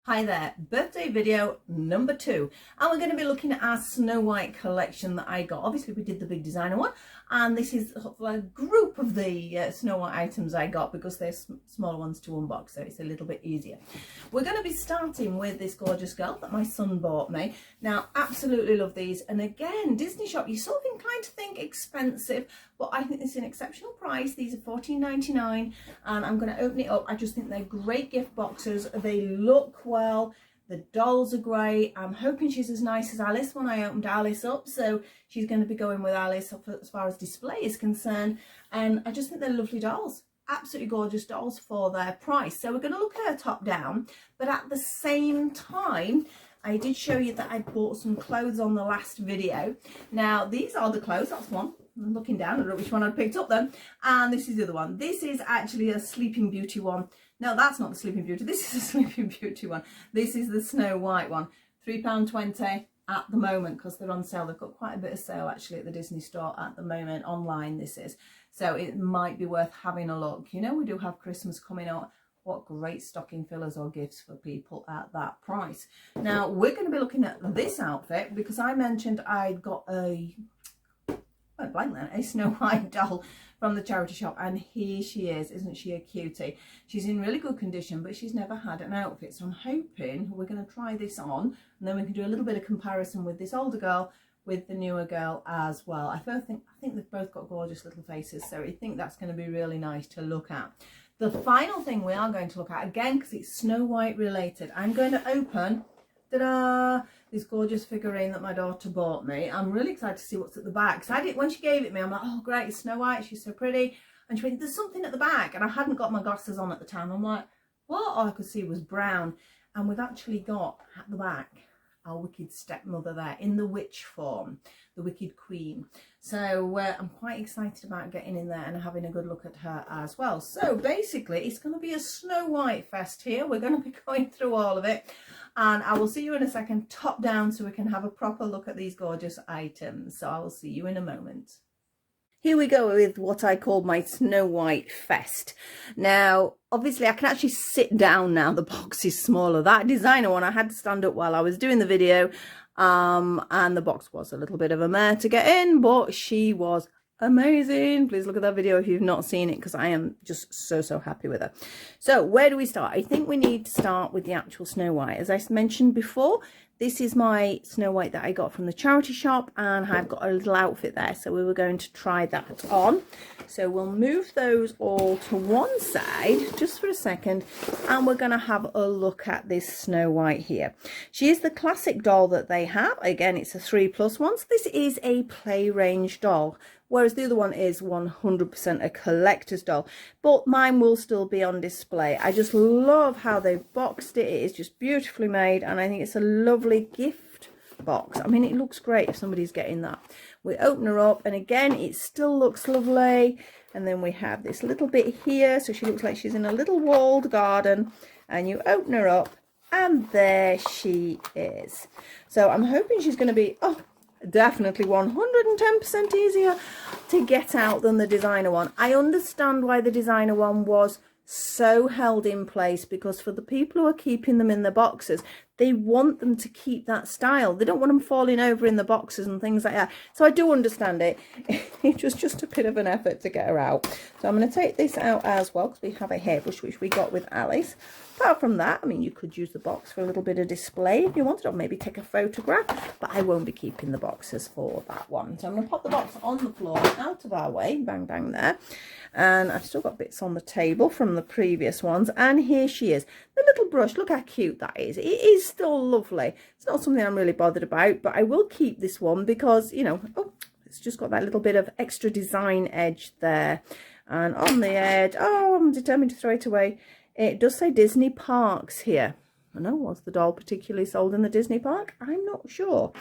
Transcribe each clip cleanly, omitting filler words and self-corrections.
Hi there, birthday video number 2, and we're going to be looking at our Snow White collection that I got. Obviously we did the big designer one, and this is a group of the Snow White items I got because they're smaller ones to unbox, so it's a little bit easier. We're going to be starting with this gorgeous girl that my son bought me. Now, absolutely love these, and again, Disney Shop, you're sort of inclined to think expensive, but I think this is an exceptional price. These are $14.99, and I'm going to open it up. I just think they're great gift boxes. They look well, the dolls are great. I'm hoping she's as nice as Alice when I opened Alice up, so she's going to be going with Alice as far as display is concerned, and I just think they're lovely dolls, absolutely gorgeous dolls for their price. So we're going to look at her top down, but at the same time I did show you that I bought some clothes on the last video. Now these are the clothes, that's one. I'm looking down, I don't know which one I picked up then, and this is the other one. This is actually a Sleeping Beauty one. No, that's not the Sleeping Beauty, this is the Sleeping Beauty one. This is the Snow White one. £3.20 at the moment because they're on sale. They've got quite a bit of sale actually at the Disney store at the moment, online this is. So it might be worth having a look. You know, we do have Christmas coming up. What great stocking fillers or gifts for people at that price. Now we're going to be looking at this outfit because I mentioned I'd got a Snow White doll from the charity shop, and here she is. Isn't she a cutie? She's in really good condition, but she's never had an outfit, so I'm hoping we're going to try this on, and then we can do a little bit of comparison with this older girl with the newer girl as well. I think they've both got gorgeous little faces, so I think that's going to be really nice to look at. The final thing we are going to look at, again because it's Snow White related, I'm going to open, ta-da, this gorgeous figurine that my daughter bought me. I'm really excited to see what's at the back. So when she gave it me, I'm like, oh great, it's Snow White, she's so pretty. And she went, there's something at the back. And I hadn't got my glasses on at the time. I'm like, what? All I could see was brown. And we've actually got at the back our wicked stepmother there in the witch form, the Wicked Queen. So I'm quite excited about getting in there and having a good look at her as well. So basically it's going to be a Snow White fest here. We're going to be going through all of it, and I will see you in a second top down so we can have a proper look at these gorgeous items. So I will see you in a moment. Here we go with what I call my Snow White fest. Now, obviously I can actually sit down now. The box is smaller. That designer one, I had to stand up while I was doing the video. And the box was a little bit of a mare to get in, but she was amazing. Please look at that video if you've not seen it, because I am just so happy with her. So where do we start? I think we need to start with the actual Snow White. As I mentioned before, this is my Snow White that I got from the charity shop, and I've got a little outfit there, so we were going to try that on. So we'll move those all to one side just for a second, and we're going to have a look at this Snow White here. She is the classic doll that they have. Again, it's a 3+1, so this is a play range doll, whereas the other one is 100% a collector's doll, but mine will still be on display. I just love how they boxed it. It is just beautifully made, and I think it's a lovely gift box. I mean, it looks great if somebody's getting that. We open her up, and again, it still looks lovely. And then we have this little bit here, so she looks like she's in a little walled garden, and you open her up, and there she is. So I'm hoping she's going to be, definitely 110% easier to get out than the designer one. I understand why the designer one was so held in place, because for the people who are keeping them in the boxes, they want them to keep that style. They don't want them falling over in the boxes and things like that. So I do understand it. It was just a bit of an effort to get her out. So I'm going to take this out as well, because we have a hairbrush which we got with Alice. Apart from that, I mean, you could use the box for a little bit of display if you wanted, or maybe take a photograph, but I won't be keeping the boxes for that one. So I'm going to pop the box on the floor, out of our way, bang bang there. And I've still got bits on the table from the previous ones, and here she is. The little brush, look how cute that is. It is still lovely. It's not something I'm really bothered about, but I will keep this one because, you know, it's just got that little bit of extra design edge there. And on the edge, I'm determined to throw it away. It does say Disney Parks here. I know, was the doll particularly sold in the Disney park? I'm not sure.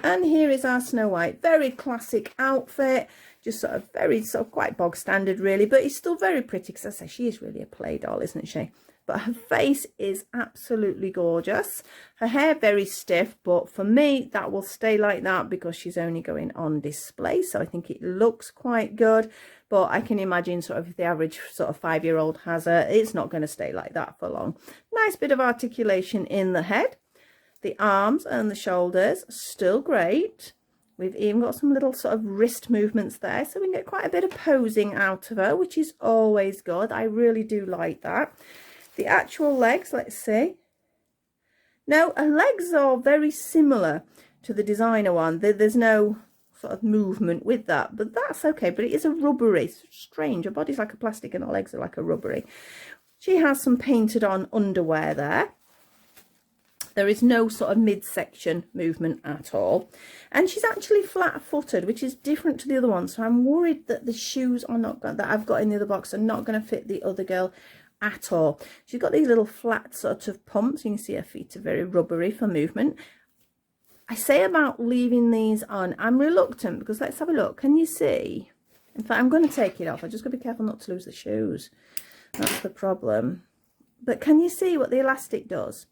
And here is our Snow White. Very classic outfit. Just sort of quite bog standard really, but it's still very pretty, because I say she is really a play doll, isn't she? but her face is absolutely gorgeous. Her hair very stiff, but for me that will stay like that because she's only going on display, so I think it looks quite good. But I can imagine sort of if the average sort of 5-year-old has her, it's not going to stay like that for long. Nice bit of articulation in the head. The arms and the shoulders, still great. We've even got some little sort of wrist movements there, so we can get quite a bit of posing out of her, which is always good. I really do like that. The actual legs, let's see. No, her legs are very similar to the designer one. There's no sort of movement with that, but that's okay. But it is a rubbery, strange. Her body's like a plastic and her legs are like a rubbery. She has some painted on underwear there. There is no sort of midsection movement at all. And she's actually flat-footed, which is different to the other one. So I'm worried that the shoes are not that I've got in the other box are not going to fit the other girl at all. She's got these little flat sort of pumps. You can see her feet are very rubbery for movement. I say about leaving these on, I'm reluctant because let's have a look. Can you see? In fact, I'm going to take it off. I just got to be careful not to lose the shoes. That's the problem. But can you see what the elastic does?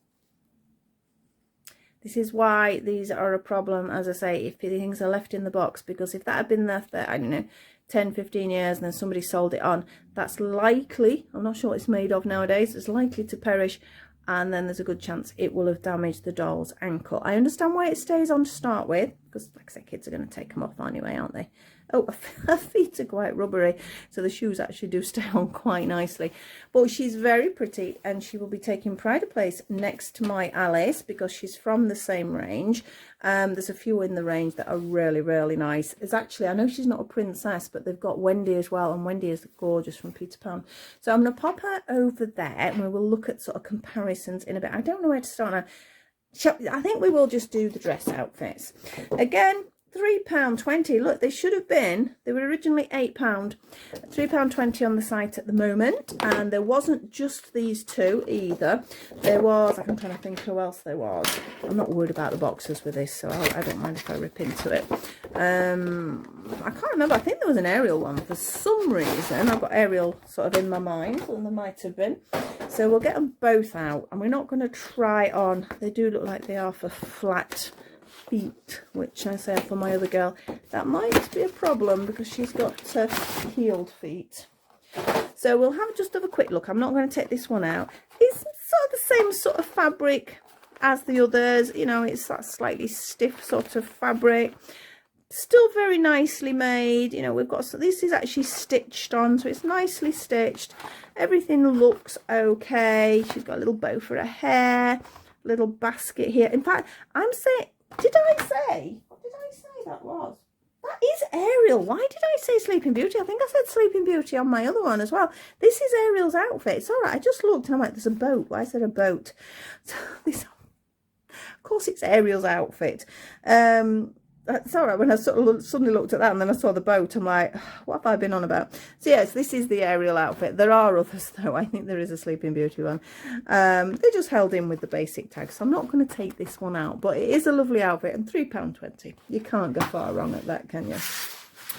This is why these are a problem, as I say, if things are left in the box, because if that had been there for, I don't know, 10, 15 years and then somebody sold it on, that's likely, I'm not sure what it's made of nowadays, it's likely to perish, and then there's a good chance it will have damaged the doll's ankle. I understand why it stays on to start with, because like I say, kids are going to take them off anyway, aren't they? Oh, her feet are quite rubbery, so the shoes actually do stay on quite nicely. But she's very pretty, and she will be taking pride of place next to my Alice because she's from the same range. There's a few in the range that are really, really nice. It's actually, I know she's not a princess, but they've got Wendy as well, and Wendy is gorgeous from Peter Pan. So I'm going to pop her over there, and we will look at sort of comparisons in a bit. I don't know where to start now. I think we will just do the dress outfits. Again, £3.20. Look, they should have been, they were originally £8. £3.20 on the site at the moment, and there wasn't just these two either. There was, I'm trying to think who else there was. I'm not worried about the boxes with this, so I don't mind if I rip into it. I can't remember. I think there was an Ariel one for some reason. I've got Ariel sort of in my mind, and there might have been. So we'll get them both out, and we're not going to try on. They do look like they are for flat feet, which I say for my other girl, that might be a problem because she's got heeled feet. So we'll just have a quick look. I'm not going to take this one out. It's sort of the same sort of fabric as the others, you know, it's that slightly stiff sort of fabric, still very nicely made. You know, we've got, so this is actually stitched on, so it's nicely stitched. Everything looks okay. She's got a little bow for her hair, little basket here. In fact, I'm saying, did I say that was? That is Ariel. Why did I say Sleeping Beauty? I think I said Sleeping Beauty on my other one as well. This is Ariel's outfit. It's all right. I just looked and I'm like, there's a boat. Why is there a boat? So this, of course, it's Ariel's outfit. It's all right. When I suddenly looked at that and then I saw the boat, I'm like, what have I been on about? So yes, this is the Ariel outfit. There are others though. I think there is a Sleeping Beauty one. They're just held in with the basic tag, so I'm not going to take this one out, but it is a lovely outfit, and £3.20. You can't go far wrong at that, can you?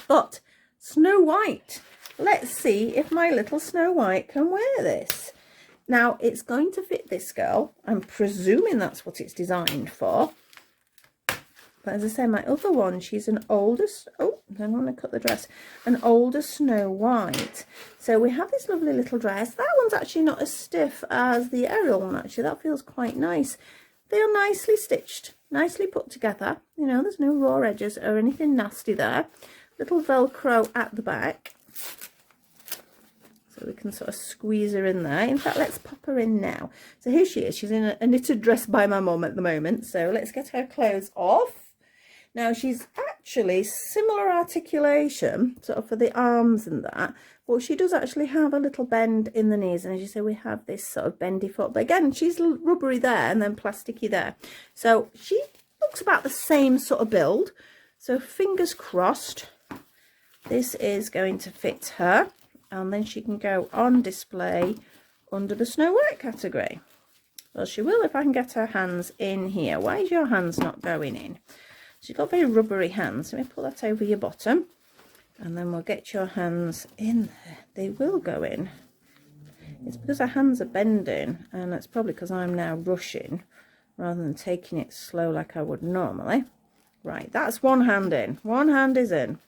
But Snow White. Let's see if my little Snow White can wear this. Now, it's going to fit this girl. I'm presuming that's what it's designed for. But as I say, my other one, she's an older, oh, I don't want to cut the dress, an older Snow White. So we have this lovely little dress. That one's actually not as stiff as the Ariel one, actually. That feels quite nice. They are nicely stitched, nicely put together. You know, there's no raw edges or anything nasty there. Little Velcro at the back. So we can sort of squeeze her in there. In fact, let's pop her in now. So here she is. She's in a knitted dress by my mum at the moment. So let's get her clothes off. Now, she's actually similar articulation, sort of for the arms and that, but she does actually have a little bend in the knees. And as you say, we have this sort of bendy foot. But again, she's rubbery there and then plasticky there. So she looks about the same sort of build. So fingers crossed, this is going to fit her. And then she can go on display under the Snow White category. Well, she will if I can get her hands in here. Why is your hands not going in? She's got very rubbery hands. Let me put that over your bottom. And then we'll get your hands in there. They will go in. It's because her hands are bending, and that's probably because I'm now rushing rather than taking it slow like I would normally. Right, that's one hand in. One hand is in.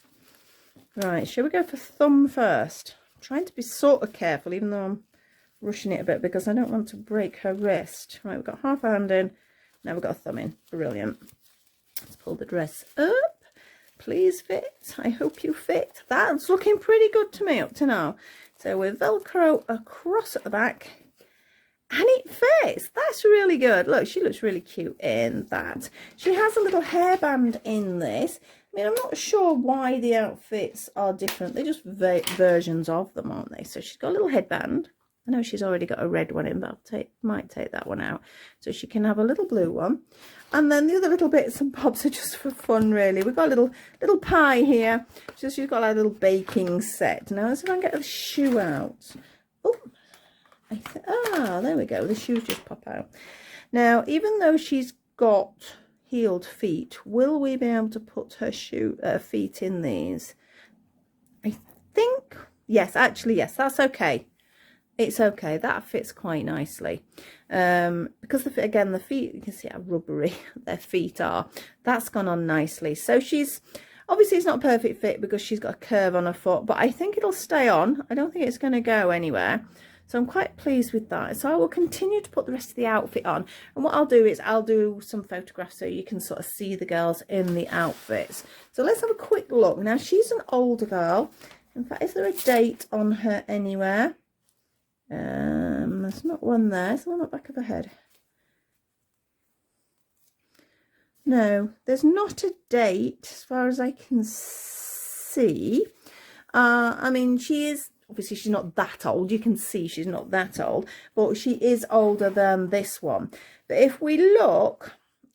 Right, shall we go for thumb first? I'm trying to be sort of careful, even though I'm rushing it a bit because I don't want to break her wrist. Right, we've got half a hand in. Now we've got a thumb in. Brilliant. Let's pull the dress up. Please fit. I hope you fit. That's looking pretty good to me up to now. So we Velcro across at the back. And it fits. That's really good. Look, she looks really cute in that. She has a little hairband in this. I mean, I'm not sure why the outfits are different. They're just versions of them, aren't they? So she's got a little headband. I know she's already got a red one in, but might take that one out. So she can have a little blue one. And then the other little bits and bobs are just for fun, really. We've got a little pie here. She's got like a little baking set. Now, let's see if I can get the shoe out. Oh, there we go. The shoes just pop out. Now, even though she's got heeled feet, will we be able to put her feet in these? I think, yes, actually, yes, that's okay. It's okay. That fits quite nicely. Because, again, the feet, you can see how rubbery their feet are. That's gone on nicely. So she's, obviously it's not a perfect fit because she's got a curve on her foot, but I think it'll stay on. I don't think it's going to go anywhere. So I'm quite pleased with that. So I will continue to put the rest of the outfit on. And what I'll do is I'll do some photographs so you can sort of see the girls in the outfits. So let's have a quick look. Now, she's an older girl. In fact, is there a date on her anywhere? There's not one there. There's one on the back of her head. No, there's not a date as far as I can see. I mean, she is, obviously she's not that old. You can see she's not that old, but she is older than this one. But if we look,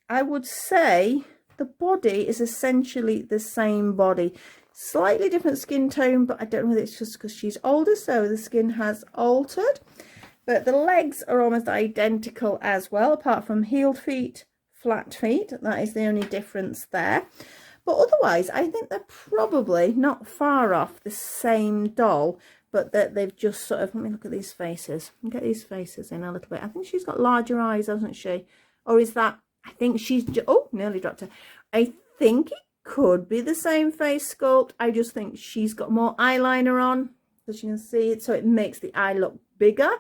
I would say the body is essentially the same body. Slightly different skin tone, but I don't know whether it's just because she's older, so the skin has altered. But the legs are almost identical as well, apart from heeled feet, flat feet. That is the only difference there. But otherwise, I think they're probably not far off the same doll, but that they've just sort of, let me look at these faces. Get these faces in a little bit. I think she's got larger eyes, hasn't she? Or is that, I think she's, oh, nearly dropped her. I think it could be the same face sculpt. I just think she's got more eyeliner on, as you can see it, so it makes the eye look bigger,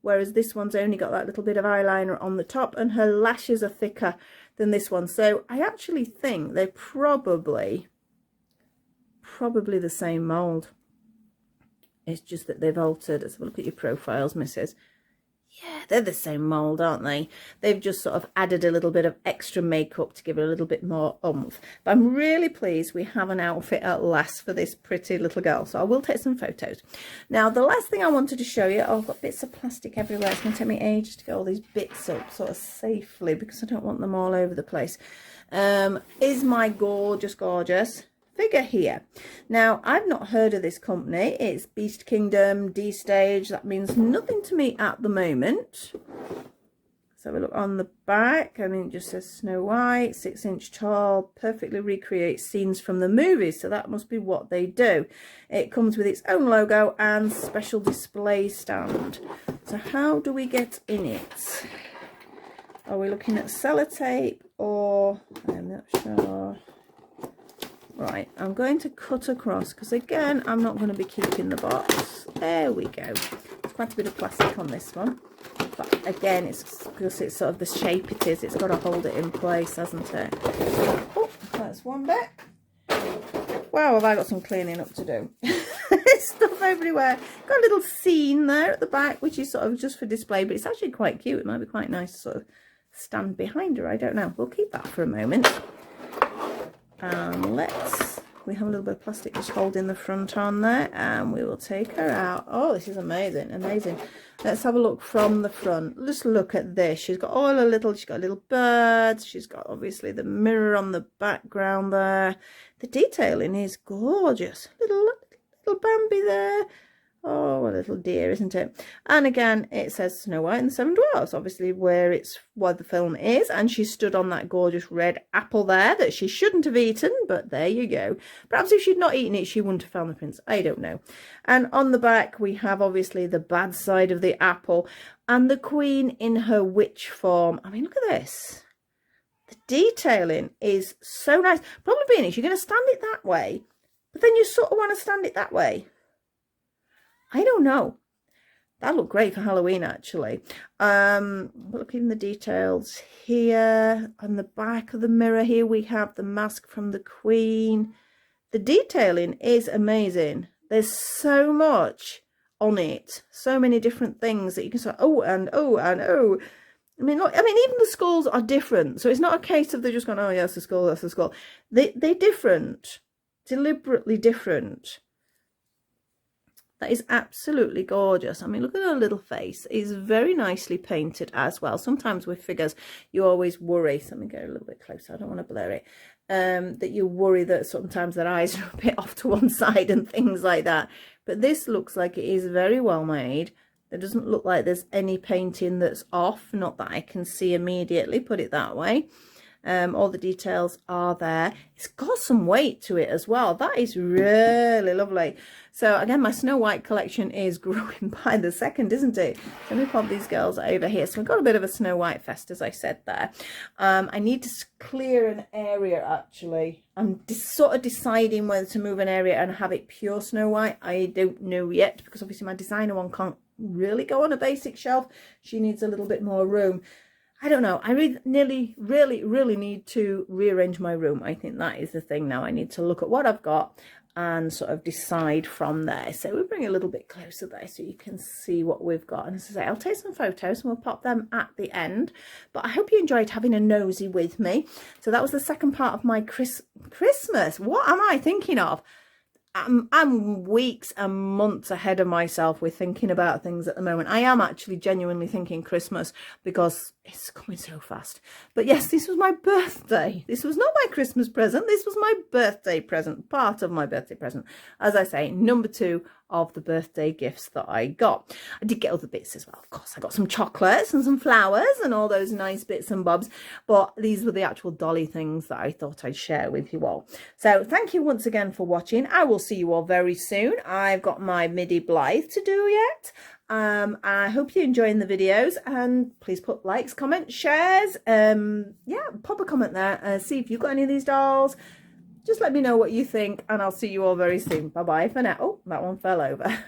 whereas this one's only got that little bit of eyeliner on the top, and her lashes are thicker than this one. So I actually think they're probably the same mold. It's just that they've altered. Let's have a look at your profiles, missus. Yeah, they're the same mould, aren't they? They've just sort of added a little bit of extra makeup to give it a little bit more oomph. But I'm really pleased we have an outfit at last for this pretty little girl. So I will take some photos. Now, the last thing I wanted to show you, I've got bits of plastic everywhere. It's going to take me ages to get all these bits up sort of safely because I don't want them all over the place. Is my gorgeous figure here. Now, I've not heard of this company. It's Beast Kingdom, D-Stage. That means nothing to me at the moment. So we look on the back. I mean, it just says Snow White, 6-inch tall, perfectly recreates scenes from the movies. So that must be what they do. It comes with its own logo and special display stand. So how do we get in it? Are we looking at sellotape or, I'm not sure. Right, I'm going to cut across because, again, I'm not going to be keeping the box. There we go. There's quite a bit of plastic on this one. But, again, it's because it's sort of the shape it is. It's got to hold it in place, hasn't it? Oh, that's one bit. Wow, have I got some cleaning up to do. There's stuff everywhere. Got a little scene there at the back, which is sort of just for display, but it's actually quite cute. It might be quite nice to sort of stand behind her. I don't know. We'll keep that for a moment. And we have a little bit of plastic just holding the front on there, and we will take her out. Oh, this is amazing, amazing. Let's have a look from the front. Let's look at this. She's got all her she's got little birds. She's got obviously the mirror on the background there. The detailing is gorgeous. Little Bambi there. Oh, a little dear, isn't it? And again, it says Snow White and the Seven Dwarfs, obviously where the film is. And she stood on that gorgeous red apple there that she shouldn't have eaten, but there you go. Perhaps if she'd not eaten it, she wouldn't have found the prince. I don't know. And on the back, we have obviously the bad side of the apple and the queen in her witch form. I mean, look at this. The detailing is so nice. Problem being is you're going to stand it that way, but then you sort of want to stand it that way. I don't know. That looked great for Halloween, actually. Looking at the details here on the back of the mirror, here we have the mask from the Queen. The detailing is amazing. There's so much on it, so many different things that you can say, oh, and oh, and oh. I mean, look, even the skulls are different. So it's not a case of they're just going, oh, yeah, that's a skull, that's a skull. They're different, deliberately different. That is absolutely gorgeous. I mean, look at her little face. It's very nicely painted as well. Sometimes with figures, you always worry. So let me go a little bit closer. I don't want to blur it. That you worry that sometimes their eyes are a bit off to one side and things like that. But this looks like it is very well made. There doesn't look like there's any painting that's off. Not that I can see immediately, put it that way. All the details are there. It's got some weight to it as well. That is really lovely. So again, my Snow White collection is growing by the second, isn't it? So let me pop these girls over here. So we've got a bit of a Snow White fest, as I said there. I need to clear an area, actually. I'm sort of deciding whether to move an area and have it pure Snow White. I don't know yet, because obviously my designer one can't really go on a basic shelf. She needs a little bit more room. I don't know. I really need to rearrange my room. I think that is the thing now. I need to look at what I've got and sort of decide from there. So we'll bring a little bit closer there so you can see what we've got. And as I say, I'll take some photos and we'll pop them at the end. But I hope you enjoyed having a nosy with me. So that was the second part of my Christmas. What am I thinking of? I'm weeks and months ahead of myself with thinking about things at the moment. I am actually genuinely thinking Christmas because it's coming so fast. But yes, this was my birthday. This was not my Christmas present. This was my birthday present, part of my birthday present. As I say, number 2 of the birthday gifts that I got. I did get other bits as well, of course. I got some chocolates and some flowers and all those nice bits and bobs, but these were the actual dolly things that I thought I'd share with you all. So thank you once again for watching. I will see you all very soon. I've got my Midi Blythe to do yet. I hope you're enjoying the videos, and please put likes, comments, shares. Yeah, pop a comment there. See if you've got any of these dolls. Just let me know what you think, and I'll see you all very soon. Bye bye for now. Oh, that one fell over.